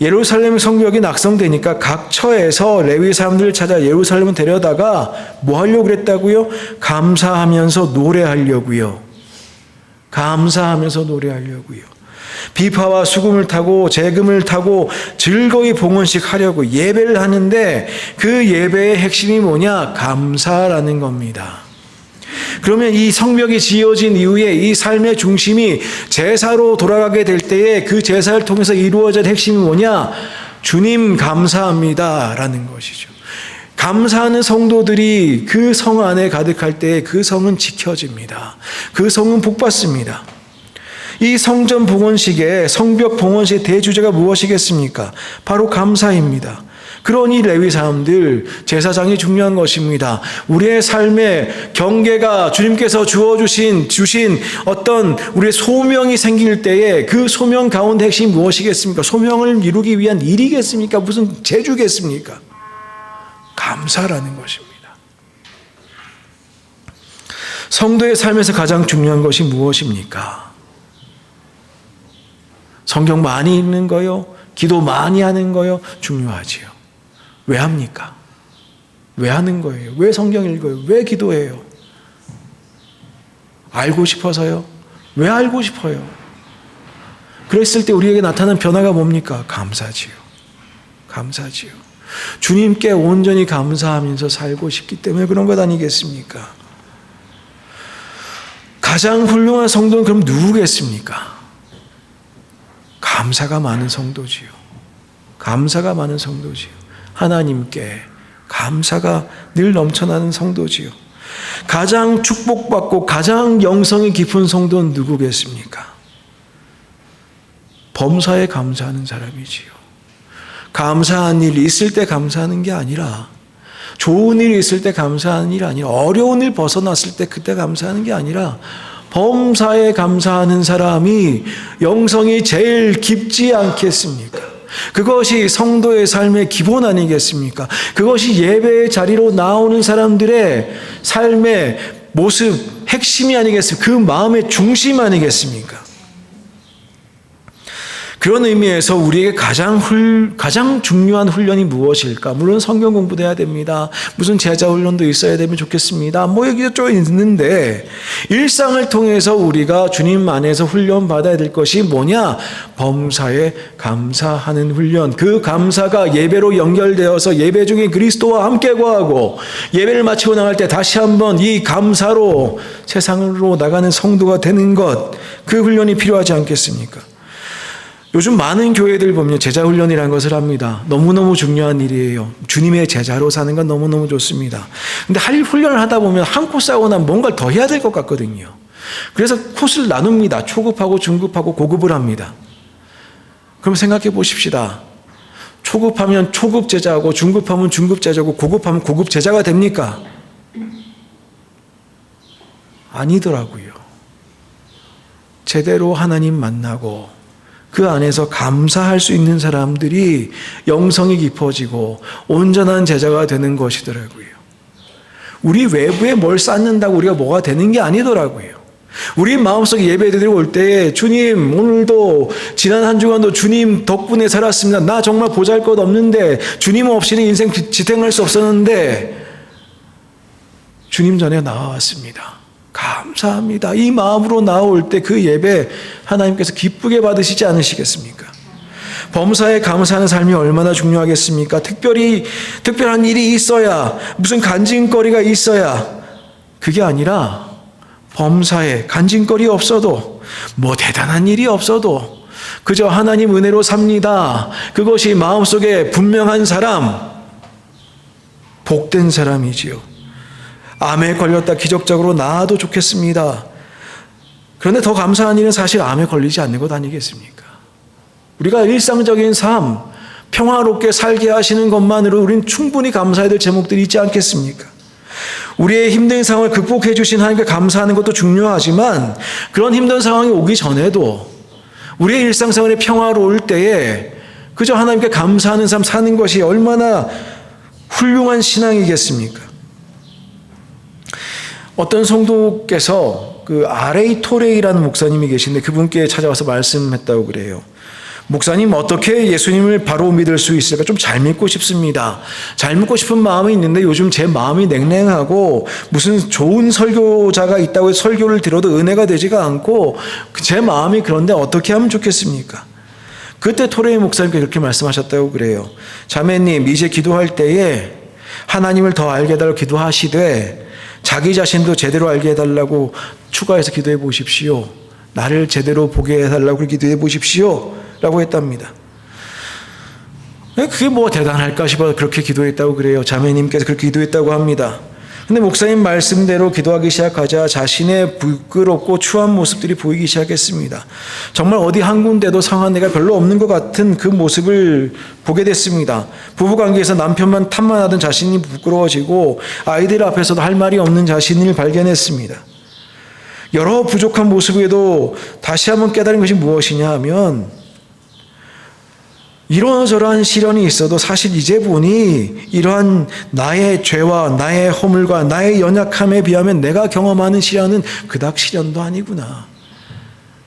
예루살렘 성벽이 낙성되니까 각 처에서 레위 사람들을 찾아 예루살렘을 데려다가 뭐 하려고 그랬다고요? 감사하면서 노래하려고요. 감사하면서 노래하려고요. 비파와 수금을 타고 재금을 타고 즐거이 봉헌식 하려고 예배를 하는데 그 예배의 핵심이 뭐냐? 감사라는 겁니다. 그러면 이 성벽이 지어진 이후에 이 삶의 중심이 제사로 돌아가게 될 때에 그 제사를 통해서 이루어질 핵심이 뭐냐? 주님 감사합니다 라는 것이죠. 감사하는 성도들이 그 성 안에 가득할 때에 그 성은 지켜집니다. 그 성은 복받습니다. 이 성전 봉헌식의 성벽 봉헌식의 대주제가 무엇이겠습니까? 바로 감사입니다. 그러니 레위 사람들 제사장이 중요한 것입니다. 우리의 삶에 경계가 주님께서 주신 어떤 우리의 소명이 생길 때에 그 소명 가운데 핵심이 무엇이겠습니까? 소명을 이루기 위한 일이겠습니까? 무슨 재주겠습니까? 감사라는 것입니다. 성도의 삶에서 가장 중요한 것이 무엇입니까? 성경 많이 읽는 거요? 기도 많이 하는 거요? 중요하지요. 왜 합니까? 왜 하는 거예요? 왜 성경 읽어요? 왜 기도해요? 알고 싶어서요? 왜 알고 싶어요? 그랬을 때 우리에게 나타나는 변화가 뭡니까? 감사지요. 감사지요. 주님께 온전히 감사하면서 살고 싶기 때문에 그런 것 아니겠습니까? 가장 훌륭한 성도는 그럼 누구겠습니까? 감사가 많은 성도지요. 감사가 많은 성도지요. 하나님께 감사가 늘 넘쳐나는 성도지요. 가장 축복받고 가장 영성이 깊은 성도는 누구겠습니까? 범사에 감사하는 사람이지요. 감사한 일이 있을 때 감사하는 게 아니라, 좋은 일이 있을 때 감사하는 일이 아니라, 어려운 일 벗어났을 때 그때 감사하는 게 아니라 범사에 감사하는 사람이 영성이 제일 깊지 않겠습니까? 그것이 성도의 삶의 기본 아니겠습니까? 그것이 예배의 자리로 나오는 사람들의 삶의 모습, 핵심이 아니겠습니까? 그 마음의 중심 아니겠습니까? 그런 의미에서 우리에게 가장 중요한 훈련이 무엇일까? 물론 성경 공부도 해야 됩니다. 무슨 제자 훈련도 있어야 되면 좋겠습니다. 뭐 여기 좀 있는데 일상을 통해서 우리가 주님 안에서 훈련 받아야 될 것이 뭐냐? 범사에 감사하는 훈련. 그 감사가 예배로 연결되어서 예배 중에 그리스도와 함께 거하고 예배를 마치고 나갈 때 다시 한번 이 감사로 세상으로 나가는 성도가 되는 것, 그 훈련이 필요하지 않겠습니까? 요즘 많은 교회들 보면 제자 훈련이라는 것을 합니다. 너무너무 중요한 일이에요. 주님의 제자로 사는 건 너무너무 좋습니다. 근데 훈련을 하다 보면 한 코스 하고 나면 뭔가를 더 해야 될 것 같거든요. 그래서 코스를 나눕니다. 초급하고 중급하고 고급을 합니다. 그럼 생각해 보십시다. 초급하면 초급 제자하고 중급하면 중급 제자고 고급하면 고급 제자가 됩니까? 아니더라고요. 제대로 하나님 만나고 그 안에서 감사할 수 있는 사람들이 영성이 깊어지고 온전한 제자가 되는 것이더라고요. 우리 외부에 뭘 쌓는다고 우리가 뭐가 되는 게 아니더라고요. 우리 마음속에 예배드리고 올 때 주님, 오늘도 지난 한 주간도 주님 덕분에 살았습니다. 나 정말 보잘것없는데 주님 없이는 인생 지탱할 수 없었는데 주님 전에 나와왔습니다. 감사합니다. 이 마음으로 나올 때 그 예배 하나님께서 기쁘게 받으시지 않으시겠습니까? 범사에 감사하는 삶이 얼마나 중요하겠습니까? 특별한 일이 있어야, 무슨 간증거리가 있어야, 그게 아니라 범사에 간증거리 없어도, 뭐 대단한 일이 없어도 그저 하나님 은혜로 삽니다. 그것이 마음속에 분명한 사람, 복된 사람이지요. 암에 걸렸다 기적적으로 나아도 좋겠습니다. 그런데 더 감사한 일은 사실 암에 걸리지 않는 것 아니겠습니까? 우리가 일상적인 삶, 평화롭게 살게 하시는 것만으로 우리는 충분히 감사해야 될 제목들이 있지 않겠습니까? 우리의 힘든 상황을 극복해 주신 하나님께 감사하는 것도 중요하지만 그런 힘든 상황이 오기 전에도 우리의 일상생활이 평화로울 때에 그저 하나님께 감사하는 삶 사는 것이 얼마나 훌륭한 신앙이겠습니까? 어떤 성도께서 그 R.A. 토레이라는 목사님이 계신데 그분께 찾아와서 말씀했다고 그래요. 목사님, 어떻게 예수님을 바로 믿을 수 있을까? 좀 잘 믿고 싶습니다. 잘 믿고 싶은 마음이 있는데 요즘 제 마음이 냉랭하고 무슨 좋은 설교자가 있다고 해서 설교를 들어도 은혜가 되지가 않고 제 마음이 그런데 어떻게 하면 좋겠습니까? 그때 토레이 목사님께 그렇게 말씀하셨다고 그래요. 자매님, 이제 기도할 때에 하나님을 더 알게 해달라고 기도하시되 자기 자신도 제대로 알게 해달라고 추가해서 기도해 보십시오. 나를 제대로 보게 해달라고 기도해 보십시오. 라고 했답니다. 그게 뭐 대단할까 싶어서 그렇게 기도했다고 그래요. 자매님께서 그렇게 기도했다고 합니다. 근데 목사님 말씀대로 기도하기 시작하자 자신의 부끄럽고 추한 모습들이 보이기 시작했습니다. 정말 어디 한 군데도 상한 데가 별로 없는 것 같은 그 모습을 보게 됐습니다. 부부관계에서 남편만 탓만 하던 자신이 부끄러워지고 아이들 앞에서도 할 말이 없는 자신을 발견했습니다. 여러 부족한 모습에도 다시 한번 깨달은 것이 무엇이냐 하면 이러저러한 시련이 있어도 사실 이제 보니 이러한 나의 죄와 나의 허물과 나의 연약함에 비하면 내가 경험하는 시련은 그닥 시련도 아니구나.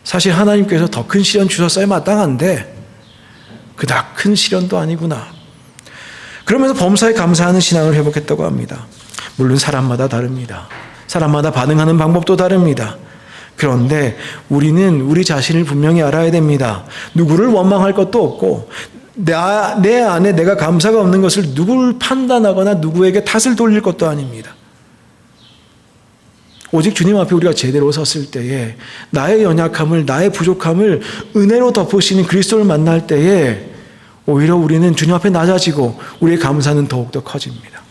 사실 하나님께서 더 큰 시련 주셨어야 마땅한데 그닥 큰 시련도 아니구나. 그러면서 범사에 감사하는 신앙을 회복했다고 합니다. 물론 사람마다 다릅니다. 사람마다 반응하는 방법도 다릅니다. 그런데 우리는 우리 자신을 분명히 알아야 됩니다. 누구를 원망할 것도 없고 내 안에 내가 감사가 없는 것을 누구를 판단하거나 누구에게 탓을 돌릴 것도 아닙니다. 오직 주님 앞에 우리가 제대로 섰을 때에 나의 연약함을, 나의 부족함을 은혜로 덮으시는 그리스도를 만날 때에 오히려 우리는 주님 앞에 낮아지고 우리의 감사는 더욱더 커집니다.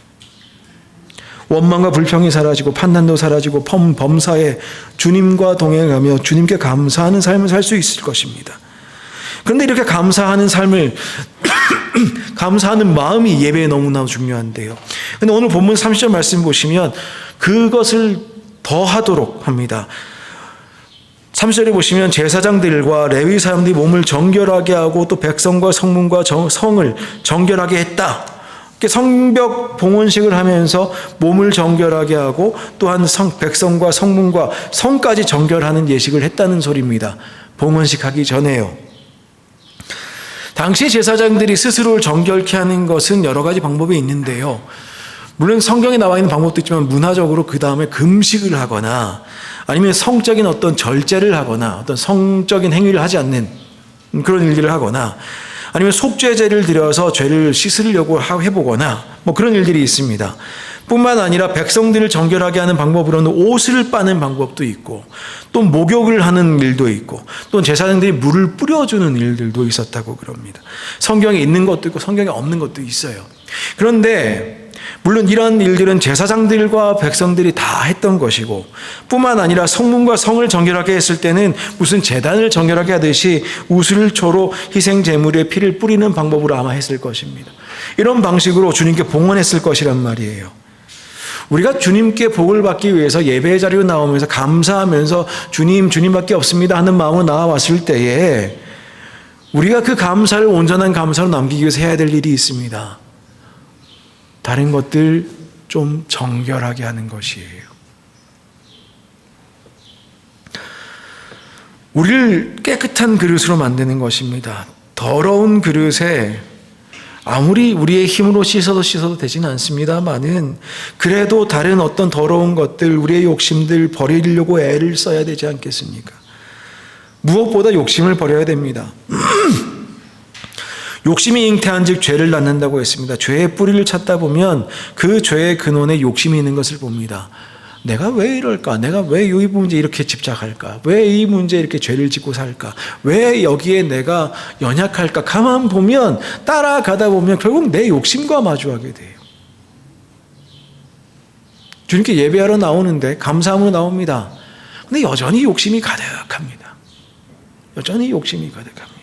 원망과 불평이 사라지고 판단도 사라지고 범사에 주님과 동행하며 주님께 감사하는 삶을 살 수 있을 것입니다. 그런데 이렇게 감사하는 삶을 감사하는 마음이 예배에 너무나 중요한데요. 그런데 오늘 본문 30절 말씀 보시면 그것을 더하도록 합니다. 30절에 보시면 제사장들과 레위 사람들이 몸을 정결하게 하고 또 백성과 성문과 성을 정결하게 했다. 성벽 봉헌식을 하면서 몸을 정결하게 하고 또한 백성과 성문과 성까지 정결하는 예식을 했다는 소리입니다. 봉헌식 하기 전에요. 당시 제사장들이 스스로를 정결케 하는 것은 여러 가지 방법이 있는데요. 물론 성경에 나와 있는 방법도 있지만 문화적으로 그 다음에 금식을 하거나 아니면 성적인 어떤 절제를 하거나 어떤 성적인 행위를 하지 않는 그런 일들을 하거나 아니면 속죄제를 드려서 죄를 씻으려고 해보거나 뭐 그런 일들이 있습니다. 뿐만 아니라 백성들을 정결하게 하는 방법으로는 옷을 빠는 방법도 있고 또 목욕을 하는 일도 있고 또 제사장들이 물을 뿌려주는 일들도 있었다고 그럽니다. 성경에 있는 것도 있고 성경에 없는 것도 있어요. 그런데 물론 이런 일들은 제사장들과 백성들이 다 했던 것이고 뿐만 아니라 성문과 성을 정결하게 했을 때는 무슨 제단을 정결하게 하듯이 우슬초로 희생 제물의 피를 뿌리는 방법으로 아마 했을 것입니다. 이런 방식으로 주님께 봉헌했을 것이란 말이에요. 우리가 주님께 복을 받기 위해서 예배의 자리로 나오면서 감사하면서 주님밖에 없습니다 하는 마음으로 나와왔을 때에 우리가 그 감사를 온전한 감사로 남기기 위해서 해야 될 일이 있습니다. 다른 것들 좀 정결하게 하는 것이에요. 우리를 깨끗한 그릇으로 만드는 것입니다. 더러운 그릇에 아무리 우리의 힘으로 씻어도 되지는 않습니다만은 그래도 다른 어떤 더러운 것들, 우리의 욕심들 버리려고 애를 써야 되지 않겠습니까? 무엇보다 욕심을 버려야 됩니다. 욕심이 잉태한 즉 죄를 낳는다고 했습니다. 죄의 뿌리를 찾다 보면 그 죄의 근원에 욕심이 있는 것을 봅니다. 내가 왜 이럴까? 내가 왜 이 문제에 이렇게 집착할까? 왜 이 문제에 이렇게 죄를 짓고 살까? 왜 여기에 내가 연약할까? 가만 보면 따라가다 보면 결국 내 욕심과 마주하게 돼요. 주님께 예배하러 나오는데 감사함으로 나옵니다. 근데 여전히 욕심이 가득합니다. 여전히 욕심이 가득합니다.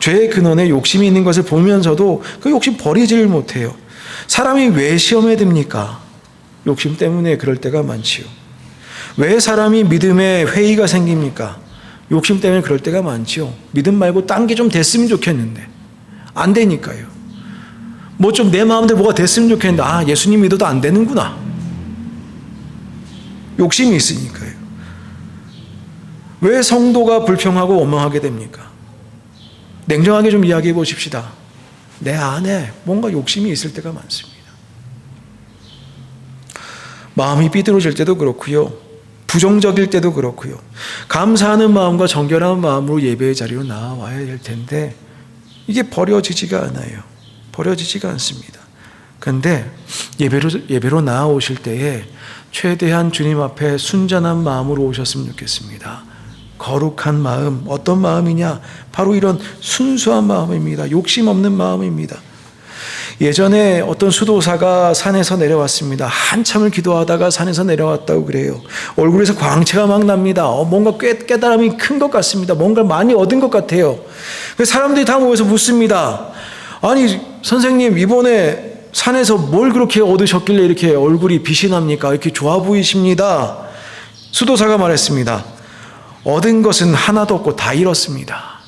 죄의 근원에 욕심이 있는 것을 보면서도 그 욕심 버리지를 못해요. 사람이 왜 시험에 듭니까? 욕심 때문에 그럴 때가 많지요. 왜 사람이 믿음에 회의가 생깁니까? 욕심 때문에 그럴 때가 많지요. 믿음 말고 딴 게 좀 됐으면 좋겠는데 안 되니까요. 뭐 좀 내 마음대로 뭐가 됐으면 좋겠는데 예수님 믿어도 안 되는구나. 욕심이 있으니까요. 왜 성도가 불평하고 원망하게 됩니까? 냉정하게 좀 이야기해 보십시다. 내 안에 뭔가 욕심이 있을 때가 많습니다. 마음이 삐뚤어질 때도 그렇고요. 부정적일 때도 그렇고요. 감사하는 마음과 정결한 마음으로 예배의 자리로 나와야 될 텐데 이게 버려지지가 않아요. 버려지지가 않습니다. 그런데 예배로 나아오실 때에 최대한 주님 앞에 순전한 마음으로 오셨으면 좋겠습니다. 거룩한 마음, 어떤 마음이냐? 바로 이런 순수한 마음입니다. 욕심 없는 마음입니다. 예전에 어떤 수도사가 산에서 내려왔습니다. 한참을 기도하다가 산에서 내려왔다고 그래요. 얼굴에서 광채가 막 납니다. 뭔가 깨달음이 큰 것 같습니다. 뭔가 많이 얻은 것 같아요. 사람들이 다 모여서 묻습니다. 아니 선생님 이번에 산에서 뭘 그렇게 얻으셨길래 이렇게 얼굴이 빛이 납니까? 이렇게 좋아 보이십니다. 수도사가 말했습니다. 얻은 것은 하나도 없고 다 잃었습니다.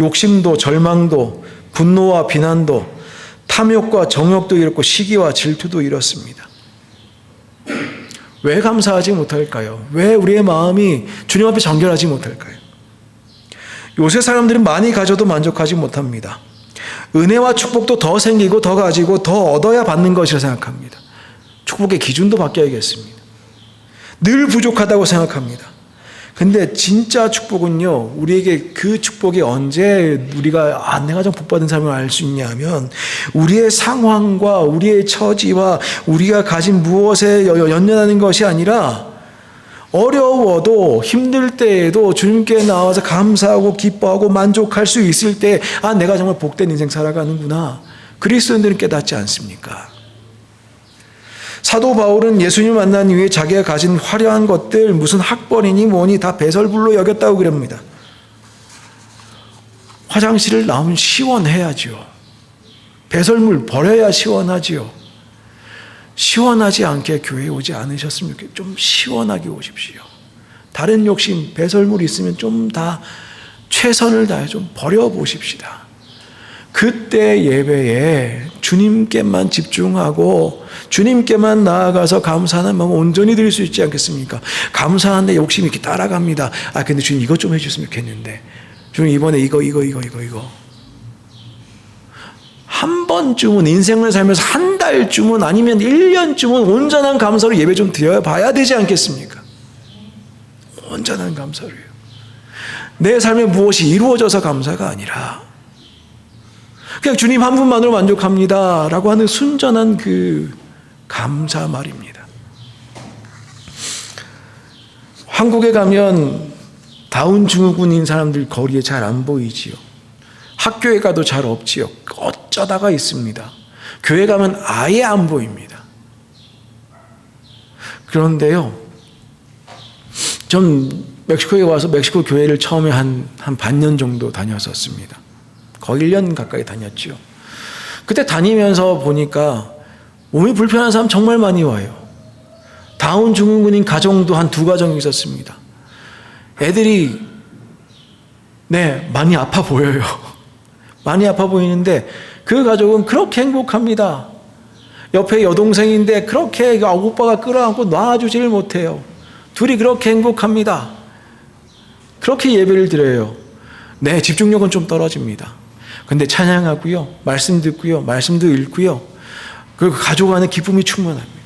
욕심도 절망도 분노와 비난도 탐욕과 정욕도 잃었고 시기와 질투도 잃었습니다. 왜 감사하지 못할까요? 왜 우리의 마음이 주님 앞에 정결하지 못할까요? 요새 사람들은 많이 가져도 만족하지 못합니다. 은혜와 축복도 더 생기고 더 가지고 더 얻어야 받는 것이라 생각합니다. 축복의 기준도 바뀌어야겠습니다. 늘 부족하다고 생각합니다. 근데 진짜 축복은요, 우리에게 그 축복이 언제 우리가 내가 좀 복받은 삶을 알 수 있냐면 우리의 상황과 우리의 처지와 우리가 가진 무엇에 연연하는 것이 아니라 어려워도 힘들 때에도 주님께 나와서 감사하고 기뻐하고 만족할 수 있을 때 내가 정말 복된 인생 살아가는구나. 그리스도인들은 깨닫지 않습니까? 사도 바울은 예수님을 만난 이후에 자기가 가진 화려한 것들 무슨 학벌이니 뭐니 다 배설물로 여겼다고 그럽니다. 화장실을 나오면 시원해야죠. 배설물 버려야 시원하지요. 시원하지 않게 교회에 오지 않으셨으면 좋겠어요. 좀 시원하게 오십시오. 다른 욕심, 배설물 있으면 좀 다 최선을 다해 좀 버려보십시다. 그때 예배에 주님께만 집중하고 주님께만 나아가서 감사하는 마음 온전히 드릴 수 있지 않겠습니까? 감사한데 욕심이 이렇게 따라갑니다. 근데 주님 이것 좀 해주셨으면 좋겠는데 주님 이번에 이거. 한 번쯤은 인생을 살면서 한 달쯤은 아니면 1년쯤은 온전한 감사로 예배 좀 드려 봐야 되지 않겠습니까? 온전한 감사로요. 내 삶에 무엇이 이루어져서 감사가 아니라 그냥 주님 한 분만으로 만족합니다 라고 하는 순전한 그 감사 말입니다. 한국에 가면 다운 증후군인 사람들 거리에 잘 안 보이지요. 학교에 가도 잘 없지요. 어쩌다가 있습니다. 교회 가면 아예 안 보입니다. 그런데요, 전 멕시코에 와서 멕시코 교회를 처음에 한 반년 정도 다녔었습니다. 거의 1년 가까이 다녔죠. 그때 다니면서 보니까 몸이 불편한 사람 정말 많이 와요. 다운 증후군인 가정도 한 2가정이 있었습니다. 애들이 많이 아파 보여요. 많이 아파 보이는데 그 가족은 그렇게 행복합니다. 옆에 여동생인데 그렇게 오빠가 끌어안고 놔주질 못해요. 둘이 그렇게 행복합니다. 그렇게 예배를 드려요. 집중력은 좀 떨어집니다. 근데 찬양하고요, 말씀 듣고요, 말씀도 읽고요, 그 가족 안에 기쁨이 충만합니다.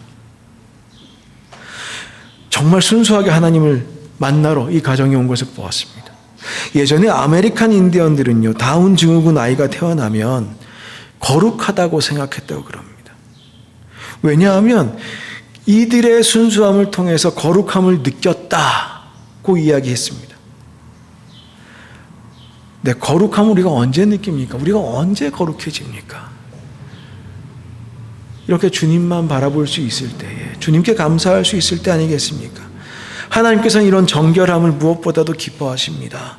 정말 순수하게 하나님을 만나러 이 가정에 온 것을 보았습니다. 예전에 아메리칸 인디언들은요, 다운 증후군 아이가 태어나면 거룩하다고 생각했다고 그럽니다. 왜냐하면 이들의 순수함을 통해서 거룩함을 느꼈다고 이야기했습니다. 네, 거룩함을 우리가 언제 느낍니까? 우리가 언제 거룩해집니까? 이렇게 주님만 바라볼 수 있을 때에, 주님께 감사할 수 있을 때 아니겠습니까? 하나님께서는 이런 정결함을 무엇보다도 기뻐하십니다.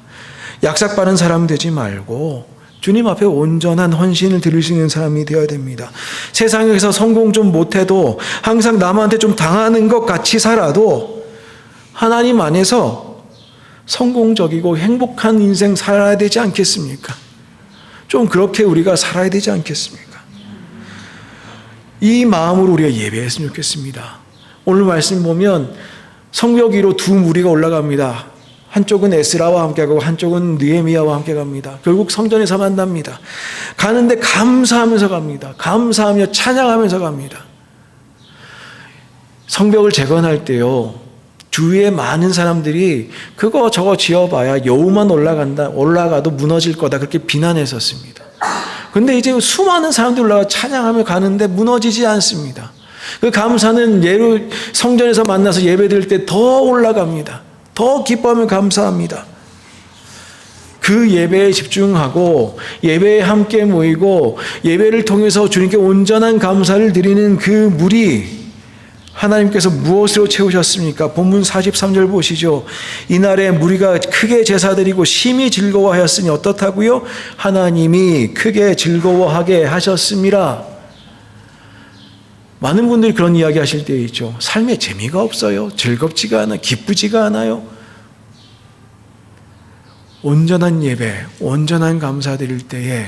약삭빠른 사람 되지 말고 주님 앞에 온전한 헌신을 드릴 수 있는 사람이 되어야 됩니다. 세상에서 성공 좀 못해도 항상 남한테 좀 당하는 것 같이 살아도 하나님 안에서 성공적이고 행복한 인생 살아야 되지 않겠습니까? 좀 그렇게 우리가 살아야 되지 않겠습니까? 이 마음으로 우리가 예배했으면 좋겠습니다. 오늘 말씀 보면 성벽 위로 2무리가 올라갑니다. 한쪽은 에스라와 함께 가고 한쪽은 느헤미야와 함께 갑니다. 결국 성전에서 만납니다. 가는데 감사하면서 갑니다. 감사하며 찬양하면서 갑니다. 성벽을 재건할 때요, 주위에 많은 사람들이 그거 저거 지어봐야 여우만 올라가도 무너질 거다, 그렇게 비난했었습니다. 근데 이제 수많은 사람들이 올라가 찬양하며 가는데 무너지지 않습니다. 그 감사는 성전에서 만나서 예배드릴 때 더 올라갑니다. 더 기뻐하며 감사합니다. 그 예배에 집중하고 예배에 함께 모이고 예배를 통해서 주님께 온전한 감사를 드리는 그 물이 하나님께서 무엇으로 채우셨습니까? 본문 43절 보시죠. 이날에 무리가 크게 제사드리고 심히 즐거워하였으니 어떻다고요? 하나님이 크게 즐거워하게 하셨습니다. 많은 분들이 그런 이야기 하실 때 있죠. 삶에 재미가 없어요. 즐겁지가 않아요. 기쁘지가 않아요. 온전한 예배, 온전한 감사 드릴 때에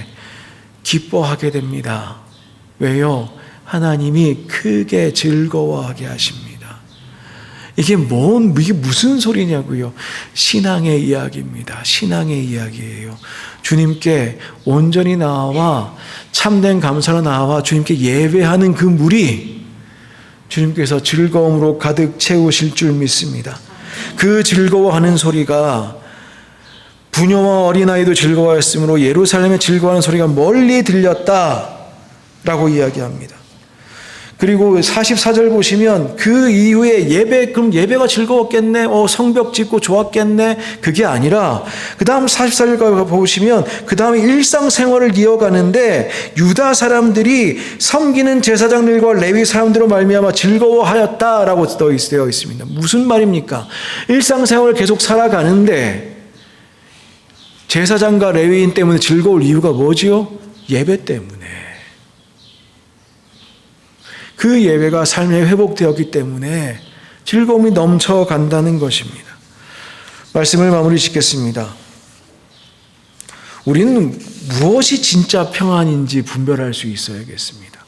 기뻐하게 됩니다. 왜요? 하나님이 크게 즐거워하게 하십니다. 이게 무슨 소리냐고요? 신앙의 이야기입니다. 신앙의 이야기예요. 주님께 온전히 나와 참된 감사로 나와 주님께 예배하는 그 물이 주님께서 즐거움으로 가득 채우실 줄 믿습니다. 그 즐거워하는 소리가 부녀와 어린아이도 즐거워했으므로 예루살렘에 즐거워하는 소리가 멀리 들렸다라고 이야기합니다. 그리고 44절 보시면 그 이후에 그럼 예배가 즐거웠겠네, 성벽 짓고 좋았겠네, 그게 아니라 그 다음 44절 보시면 그 다음에 일상생활을 이어가는데 유다 사람들이 섬기는 제사장들과 레위 사람들로 말미암아 즐거워하였다라고 되어 있습니다. 무슨 말입니까? 일상생활을 계속 살아가는데 제사장과 레위인 때문에 즐거울 이유가 뭐지요? 예배 때문에. 그 예배가 삶에 회복되었기 때문에 즐거움이 넘쳐간다는 것입니다. 말씀을 마무리 짓겠습니다. 우리는 무엇이 진짜 평안인지 분별할 수 있어야겠습니다.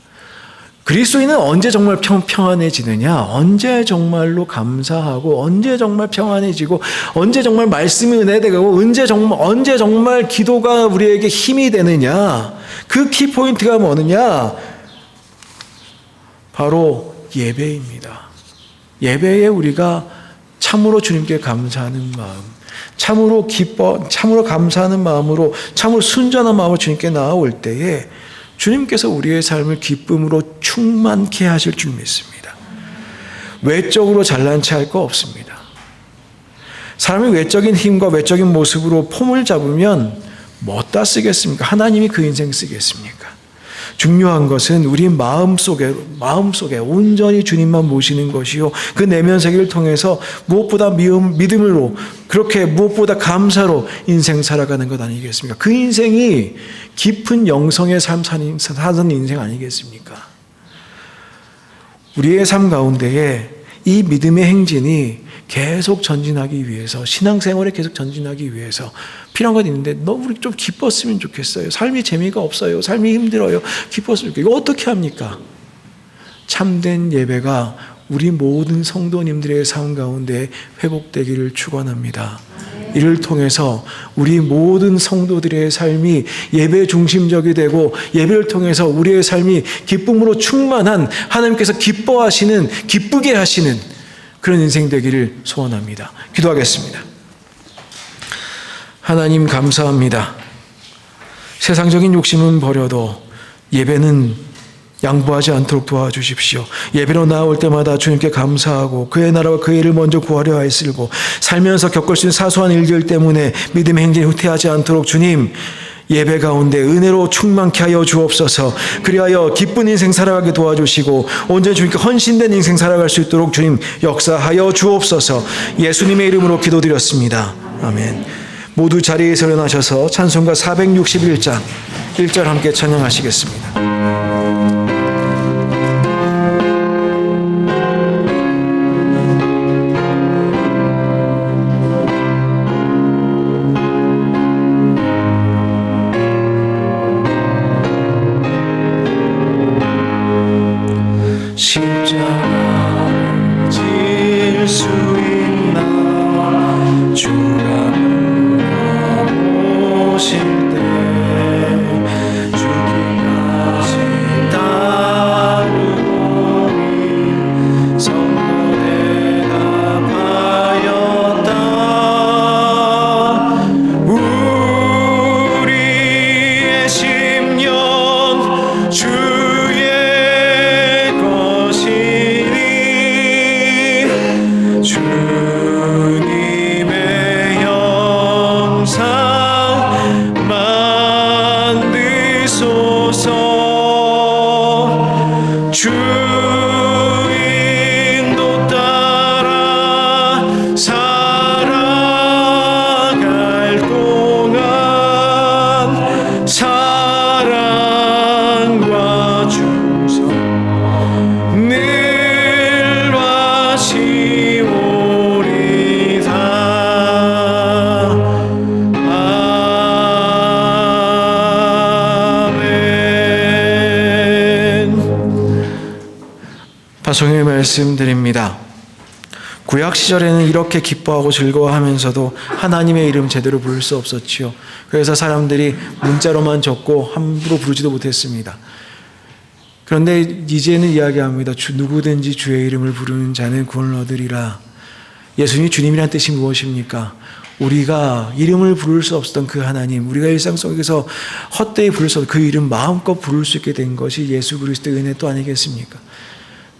그리스도인은 언제 정말 평안해지느냐? 언제 정말로 감사하고, 언제 정말 평안해지고, 언제 정말 말씀이 은혜되고, 언제 정말 기도가 우리에게 힘이 되느냐? 그 키포인트가 뭐느냐? 바로 예배입니다. 예배에 우리가 참으로 주님께 감사하는 마음, 참으로 감사하는 마음으로, 참으로 순전한 마음으로 주님께 나아올 때에 주님께서 우리의 삶을 기쁨으로 충만케 하실 줄 믿습니다. 외적으로 잘난 체 할 거 없습니다. 사람이 외적인 힘과 외적인 모습으로 폼을 잡으면 뭐다 쓰겠습니까? 하나님이 그 인생 쓰겠습니까? 중요한 것은 우리 마음속에 온전히 주님만 모시는 것이요, 그 내면 세계를 통해서 무엇보다 믿음으로, 그렇게 무엇보다 감사로 인생 살아가는 것 아니겠습니까? 그 인생이 깊은 영성의 삶 사는 인생 아니겠습니까? 우리의 삶 가운데에 이 믿음의 행진이 계속 전진하기 위해서, 신앙생활에 계속 전진하기 위해서 필요한 건 있는데, 우리 좀 기뻤으면 좋겠어요. 삶이 재미가 없어요. 삶이 힘들어요. 기뻤으면 좋겠어요. 이거 어떻게 합니까? 참된 예배가 우리 모든 성도님들의 삶 가운데 회복되기를 축원합니다. 이를 통해서 우리 모든 성도들의 삶이 예배 중심적이 되고, 예배를 통해서 우리의 삶이 기쁨으로 충만한, 하나님께서 기뻐하시는, 기쁘게 하시는 그런 인생 되기를 소원합니다. 기도하겠습니다. 하나님 감사합니다. 세상적인 욕심은 버려도 예배는 양보하지 않도록 도와주십시오. 예배로 나올 때마다 주님께 감사하고 그의 나라와 그의 일을 먼저 구하려 하였으고, 살면서 겪을 수 있는 사소한 일들 때문에 믿음의 행진이 후퇴하지 않도록 주님, 예배 가운데 은혜로 충만케 하여 주옵소서. 그리하여 기쁜 인생 살아가게 도와주시고 온전히 주님께 헌신된 인생 살아갈 수 있도록 주님 역사하여 주옵소서. 예수님의 이름으로 기도드렸습니다. 아멘. 모두 자리에서 일어나셔서 찬송가 461장 1절 함께 찬양하시겠습니다. 십자가를 질 수 있나 주가 물어보실 때 주기까지 따르고 선모 대답하였다. 우리의 심령 주의 주님의 형상 만드소서. 주 인도 따라 살아갈 동안 사랑과 충성 늘 와시오리다. 아멘. 파송의 말씀드립니다. 구약 시절에는 이렇게 기뻐하고 즐거워하면서도 하나님의 이름 제대로 부를 수 없었지요. 그래서 사람들이 문자로만 적고 함부로 부르지도 못했습니다. 그런데 이제는 이야기합니다. 누구든지 주의 이름을 부르는 자는 구원을 얻으리라. 예수님이 주님이란 뜻이 무엇입니까? 우리가 이름을 부를 수 없었던 그 하나님, 우리가 일상 속에서 헛되이 부를 수 없던 그 이름 마음껏 부를 수 있게 된 것이 예수 그리스도의 은혜 또 아니겠습니까?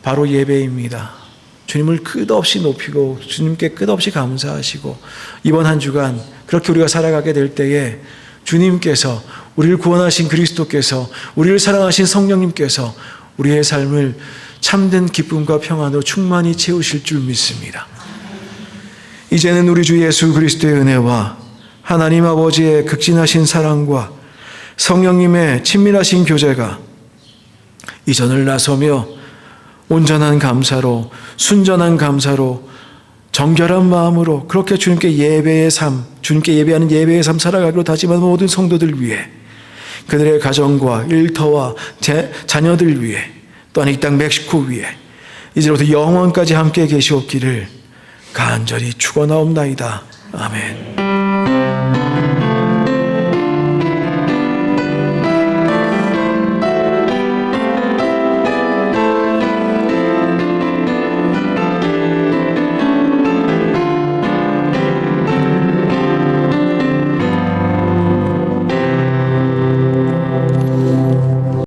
바로 예배입니다. 주님을 끝없이 높이고 주님께 끝없이 감사하시고, 이번 한 주간 그렇게 우리가 살아가게 될 때에 주님께서, 우리를 구원하신 그리스도께서, 우리를 사랑하신 성령님께서 우리의 삶을 참된 기쁨과 평안으로 충만히 채우실 줄 믿습니다. 이제는 우리 주 예수 그리스도의 은혜와 하나님 아버지의 극진하신 사랑과 성령님의 친밀하신 교제가 이전을 나서며 온전한 감사로, 순전한 감사로, 정결한 마음으로 그렇게 주님께 예배의 삶, 주님께 예배하는 예배의 삶 살아가기로 다짐한 모든 성도들 위해, 그들의 가정과 일터와 자녀들 위해, 또한 이 땅 멕시코 위에 이제부터 영원까지 함께 계시옵기를 간절히 축원하옵나이다. 아멘.